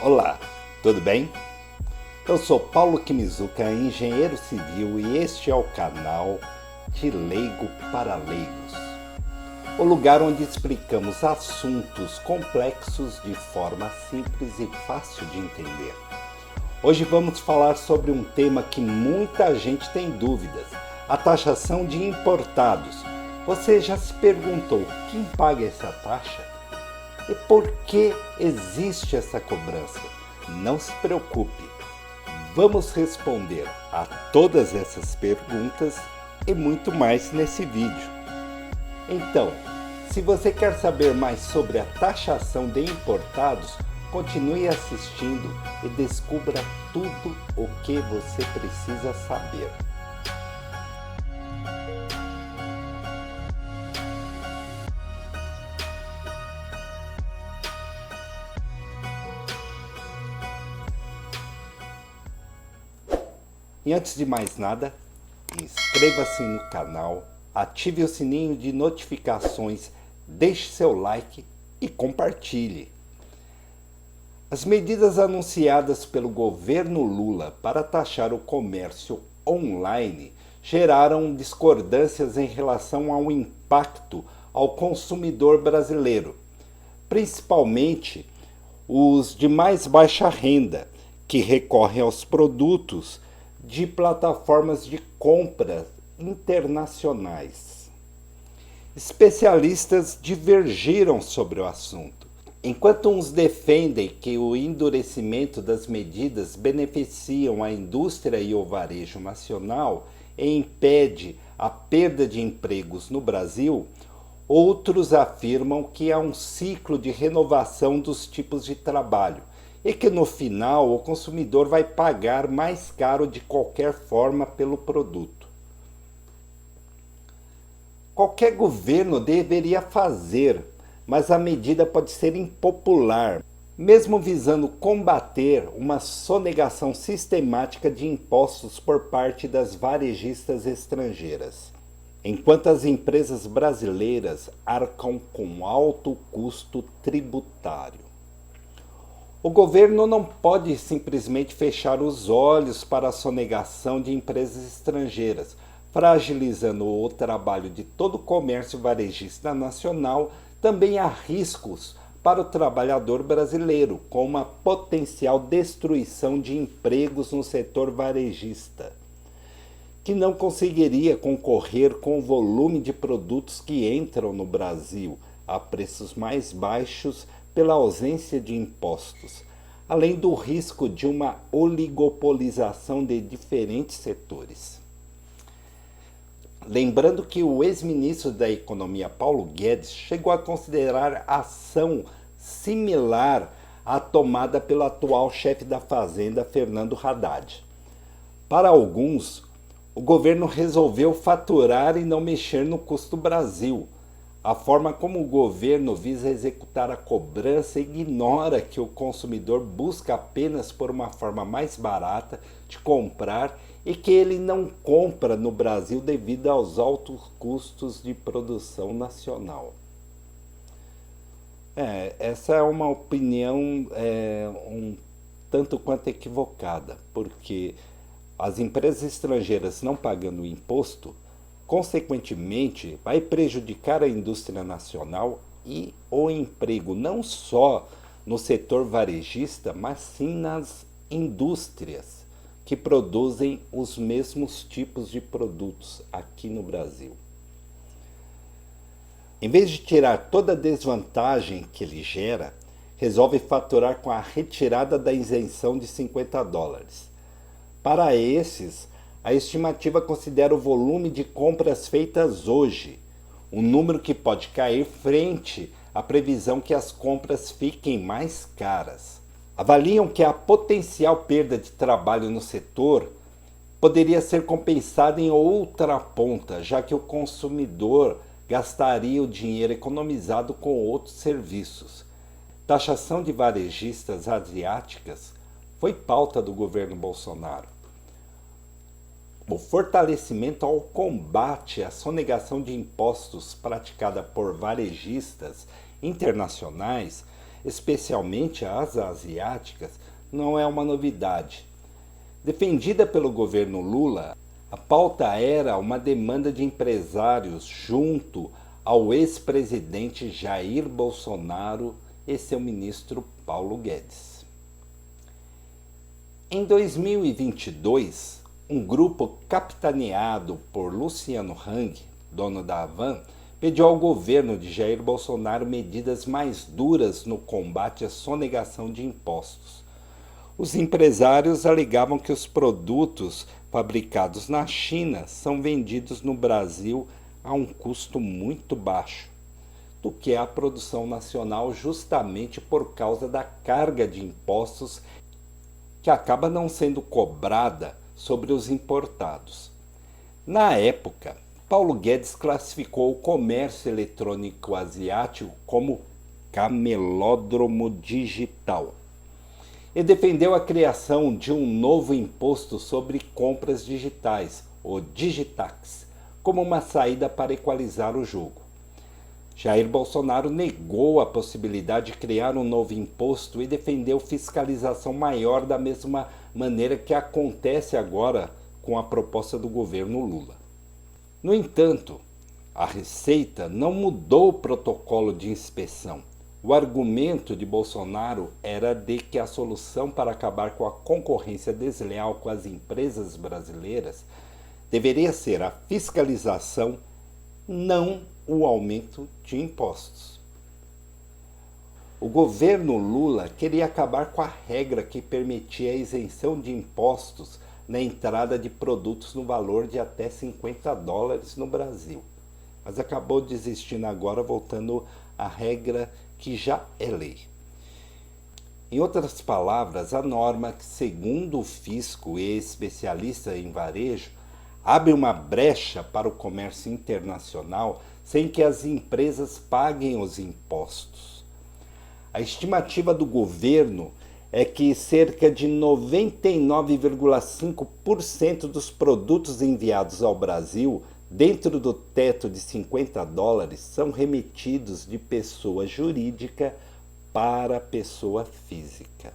Olá, tudo bem? Eu sou Paulo Kimizuka, engenheiro civil e este é o canal de Leigo para Leigos, o lugar onde explicamos assuntos complexos de forma simples e fácil de entender. Hoje vamos falar sobre um tema que muita gente tem dúvidas, a taxação de importados. Você já se perguntou quem paga essa taxa? E por que existe essa cobrança? Não se preocupe, vamos responder a todas essas perguntas e muito mais nesse vídeo. Então, se você quer saber mais sobre a taxação de importados, continue assistindo e descubra tudo o que você precisa saber. E antes de mais nada, inscreva-se no canal, ative o sininho de notificações, deixe seu like e compartilhe. As medidas anunciadas pelo governo Lula para taxar o comércio online geraram discordâncias em relação ao impacto ao consumidor brasileiro, principalmente os de mais baixa renda, que recorrem aos produtos de plataformas de compra internacionais. Especialistas divergiram sobre o assunto. Enquanto uns defendem que o endurecimento das medidas beneficiam a indústria e o varejo nacional e impede a perda de empregos no Brasil, outros afirmam que há um ciclo de renovação dos tipos de trabalho e que no final o consumidor vai pagar mais caro de qualquer forma pelo produto. Qualquer governo deveria fazer, mas a medida pode ser impopular, mesmo visando combater uma sonegação sistemática de impostos por parte das varejistas estrangeiras, enquanto as empresas brasileiras arcam com alto custo tributário. O governo não pode simplesmente fechar os olhos para a sonegação de empresas estrangeiras, fragilizando o trabalho de todo o comércio varejista nacional. Também há riscos para o trabalhador brasileiro, com uma potencial destruição de empregos no setor varejista, que não conseguiria concorrer com o volume de produtos que entram no Brasil a preços mais baixos pela ausência de impostos, além do risco de uma oligopolização de diferentes setores. Lembrando que o ex-ministro da Economia Paulo Guedes chegou a considerar ação similar à tomada pelo atual chefe da Fazenda, Fernando Haddad. Para alguns, o governo resolveu faturar e não mexer no custo Brasil. A forma como o governo visa executar a cobrança ignora que o consumidor busca apenas por uma forma mais barata de comprar e que ele não compra no Brasil devido aos altos custos de produção nacional. Essa é uma opinião um tanto quanto equivocada, porque as empresas estrangeiras não pagando imposto, consequentemente, vai prejudicar a indústria nacional e o emprego, não só no setor varejista, mas sim nas indústrias que produzem os mesmos tipos de produtos aqui no Brasil. Em vez de tirar toda a desvantagem que ele gera, resolve faturar com a retirada da isenção de $50. Para esses, a estimativa considera o volume de compras feitas hoje, um número que pode cair frente à previsão que as compras fiquem mais caras. Avaliam que a potencial perda de trabalho no setor poderia ser compensada em outra ponta, já que o consumidor gastaria o dinheiro economizado com outros serviços. Taxação de varejistas asiáticas foi pauta do governo Bolsonaro. O fortalecimento ao combate à sonegação de impostos praticada por varejistas internacionais especialmente as asiáticas, não é uma novidade. Defendida pelo governo Lula, a pauta era uma demanda de empresários junto ao ex-presidente Jair Bolsonaro e seu ministro Paulo Guedes. Em 2022, um grupo capitaneado por Luciano Hang, dono da Havan, pediu ao governo de Jair Bolsonaro medidas mais duras no combate à sonegação de impostos. Os empresários alegavam que os produtos fabricados na China são vendidos no Brasil a um custo muito baixo do que a produção nacional, justamente por causa da carga de impostos que acaba não sendo cobrada sobre os importados. Na época, Paulo Guedes classificou o comércio eletrônico asiático como camelódromo digital e defendeu a criação de um novo imposto sobre compras digitais, o Digitax, como uma saída para equalizar o jogo. Jair Bolsonaro negou a possibilidade de criar um novo imposto e defendeu fiscalização maior da mesma maneira que acontece agora com a proposta do governo Lula. No entanto, a Receita não mudou o protocolo de inspeção. O argumento de Bolsonaro era de que a solução para acabar com a concorrência desleal com as empresas brasileiras deveria ser a fiscalização, não o aumento de impostos. O governo Lula queria acabar com a regra que permitia a isenção de impostos na entrada de produtos no valor de até $50 no Brasil, mas acabou desistindo agora, voltando à regra que já é lei. Em outras palavras, a norma que, segundo o fisco e especialista em varejo, abre uma brecha para o comércio internacional sem que as empresas paguem os impostos. A estimativa do governo é que cerca de 99,5% dos produtos enviados ao Brasil dentro do teto de $50 são remetidos de pessoa jurídica para pessoa física.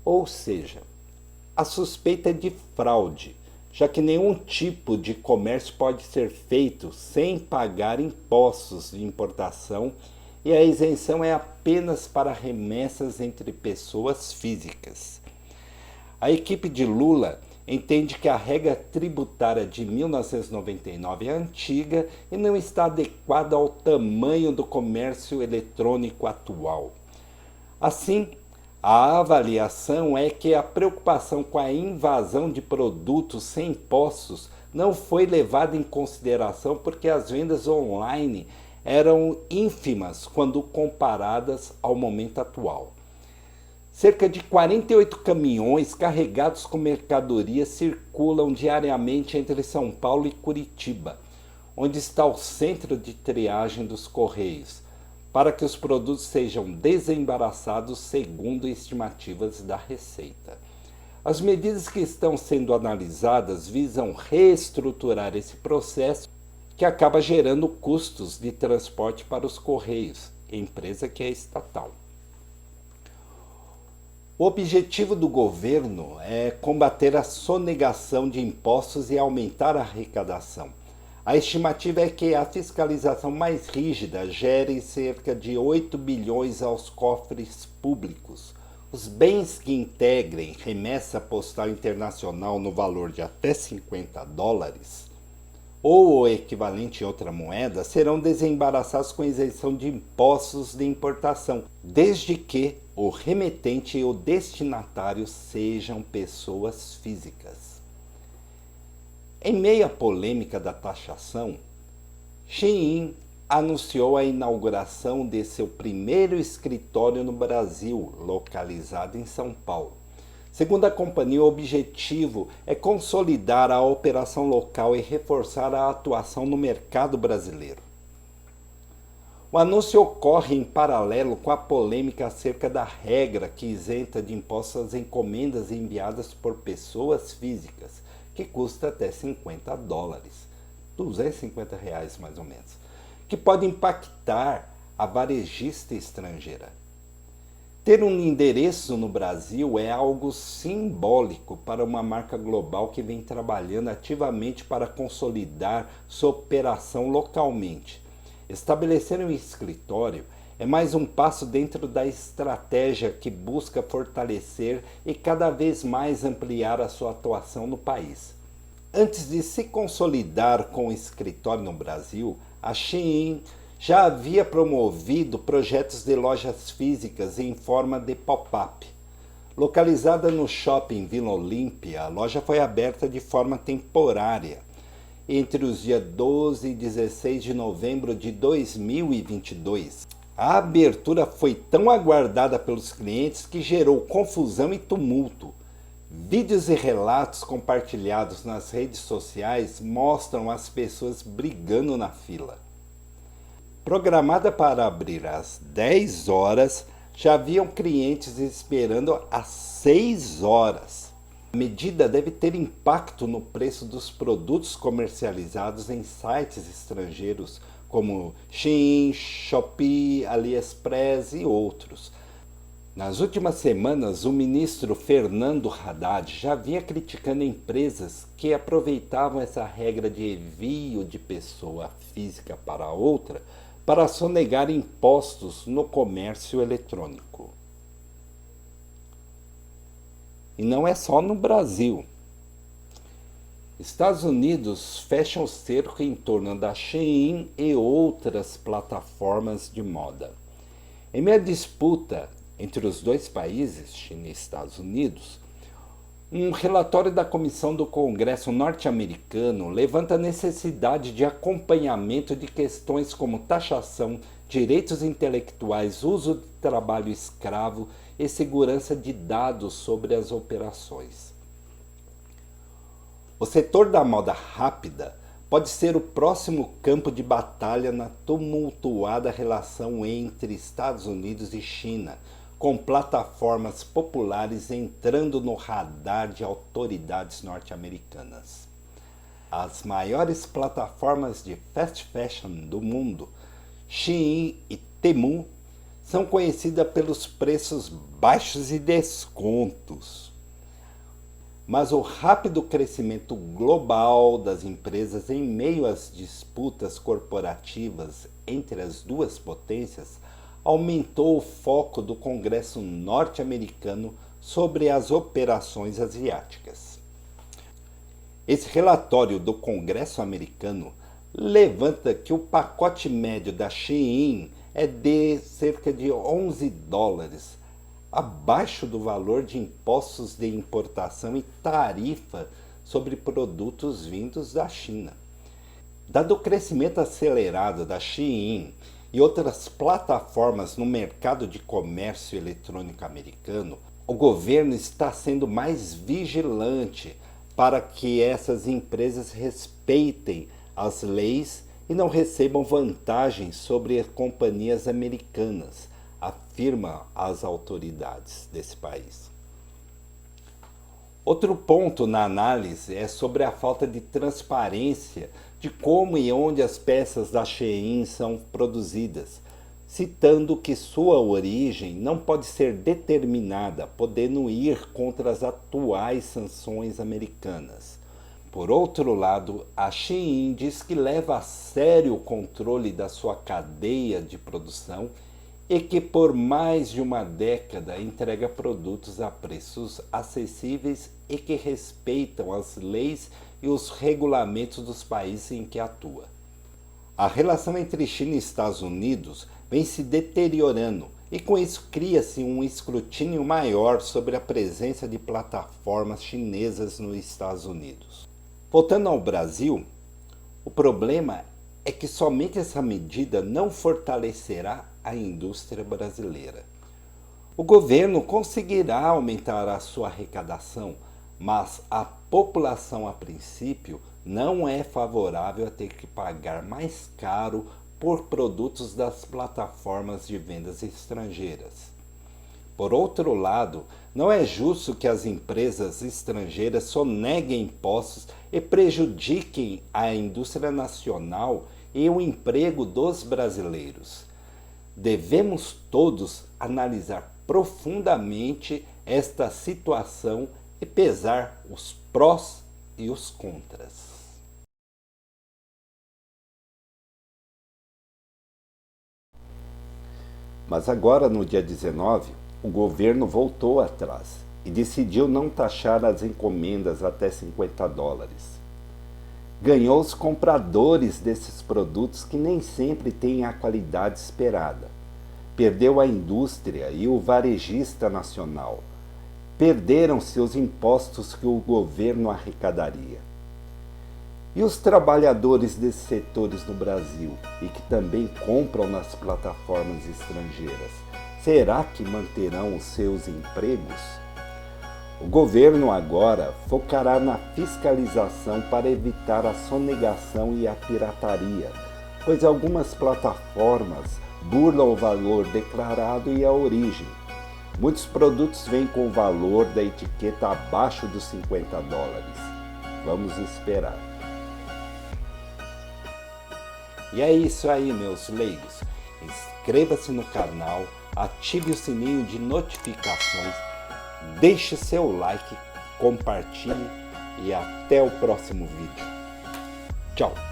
Ou seja, a suspeita é de fraude, já que nenhum tipo de comércio pode ser feito sem pagar impostos de importação e a isenção é apenas para remessas entre pessoas físicas. A equipe de Lula entende que a regra tributária de 1999 é antiga e não está adequada ao tamanho do comércio eletrônico atual. Assim, a avaliação é que a preocupação com a invasão de produtos sem impostos não foi levada em consideração porque as vendas online eram ínfimas quando comparadas ao momento atual. Cerca de 48 caminhões carregados com mercadorias circulam diariamente entre São Paulo e Curitiba, onde está o centro de triagem dos Correios, para que os produtos sejam desembaraçados segundo estimativas da Receita. As medidas que estão sendo analisadas visam reestruturar esse processo que acaba gerando custos de transporte para os Correios, empresa que é estatal. O objetivo do governo é combater a sonegação de impostos e aumentar a arrecadação. A estimativa é que a fiscalização mais rígida gere cerca de 8 bilhões aos cofres públicos. Os bens que integrem remessa postal internacional no valor de até $50, ou o equivalente em outra moeda, serão desembaraçados com isenção de impostos de importação, desde que o remetente e o destinatário sejam pessoas físicas. Em meio à polêmica da taxação, Shein anunciou a inauguração de seu primeiro escritório no Brasil, localizado em São Paulo. Segundo a companhia, o objetivo é consolidar a operação local e reforçar a atuação no mercado brasileiro. O anúncio ocorre em paralelo com a polêmica acerca da regra que isenta de impostos as encomendas enviadas por pessoas físicas, que custa até $50, R$ 250 mais ou menos, que pode impactar a varejista estrangeira. Ter um endereço no Brasil é algo simbólico para uma marca global que vem trabalhando ativamente para consolidar sua operação localmente. Estabelecer um escritório é mais um passo dentro da estratégia que busca fortalecer e cada vez mais ampliar a sua atuação no país. Antes de se consolidar com o escritório no Brasil, a Shein já havia promovido projetos de lojas físicas em forma de pop-up. Localizada no shopping Vila Olímpia, a loja foi aberta de forma temporária entre os dias 12 e 16 de novembro de 2022. A abertura foi tão aguardada pelos clientes que gerou confusão e tumulto. Vídeos e relatos compartilhados nas redes sociais mostram as pessoas brigando na fila. Programada para abrir às 10 horas, já haviam clientes esperando às 6 horas. A medida deve ter impacto no preço dos produtos comercializados em sites estrangeiros como Shein, Shopee, AliExpress e outros. Nas últimas semanas, o ministro Fernando Haddad já vinha criticando empresas que aproveitavam essa regra de envio de pessoa física para outra para sonegar impostos no comércio eletrônico. E não é só no Brasil. Estados Unidos fecham o cerco em torno da Shein e outras plataformas de moda. Em meio à disputa entre os dois países, China e Estados Unidos, um relatório da Comissão do Congresso norte-americano levanta a necessidade de acompanhamento de questões como taxação, direitos intelectuais, uso de trabalho escravo e segurança de dados sobre as operações. O setor da moda rápida pode ser o próximo campo de batalha na tumultuada relação entre Estados Unidos e China, com plataformas populares entrando no radar de autoridades norte-americanas. As maiores plataformas de fast fashion do mundo, Shein e Temu, são conhecidas pelos preços baixos e descontos. Mas o rápido crescimento global das empresas em meio às disputas corporativas entre as duas potências aumentou o foco do Congresso norte-americano sobre as operações asiáticas. Esse relatório do Congresso americano levanta que o pacote médio da Shein é de cerca de 11 dólares, abaixo do valor de impostos de importação e tarifa sobre produtos vindos da China. Dado o crescimento acelerado da Shein e outras plataformas no mercado de comércio eletrônico americano, o governo está sendo mais vigilante para que essas empresas respeitem as leis e não recebam vantagens sobre as companhias americanas, afirma as autoridades desse país. Outro ponto na análise é sobre a falta de transparência de como e onde as peças da Shein são produzidas, citando que sua origem não pode ser determinada, podendo ir contra as atuais sanções americanas. Por outro lado, a Shein diz que leva a sério o controle da sua cadeia de produção e que por mais de uma década entrega produtos a preços acessíveis e que respeitam as leis e os regulamentos dos países em que atua. A relação entre China e Estados Unidos vem se deteriorando e com isso cria-se um escrutínio maior sobre a presença de plataformas chinesas nos Estados Unidos. Voltando ao Brasil, o problema é que somente essa medida não fortalecerá a indústria brasileira. O governo conseguirá aumentar a sua arrecadação, mas a população, a princípio, não é favorável a ter que pagar mais caro por produtos das plataformas de vendas estrangeiras. Por outro lado, não é justo que as empresas estrangeiras soneguem impostos e prejudiquem a indústria nacional e o emprego dos brasileiros. Devemos todos analisar profundamente esta situação e pesar os prós e os contras. Mas agora, no dia 19, o governo voltou atrás e decidiu não taxar as encomendas até $50. Ganhou os compradores desses produtos que nem sempre têm a qualidade esperada. Perdeu a indústria e o varejista nacional. Perderam-se os impostos que o governo arrecadaria. E os trabalhadores desses setores no Brasil e que também compram nas plataformas estrangeiras, será que manterão os seus empregos? O governo agora focará na fiscalização para evitar a sonegação e a pirataria, pois algumas plataformas burlam o valor declarado e a origem. Muitos produtos vêm com o valor da etiqueta abaixo dos $50. Vamos esperar. E é isso aí, meus leigos. Inscreva-se no canal, ative o sininho de notificações, deixe seu like, compartilhe e até o próximo vídeo. Tchau!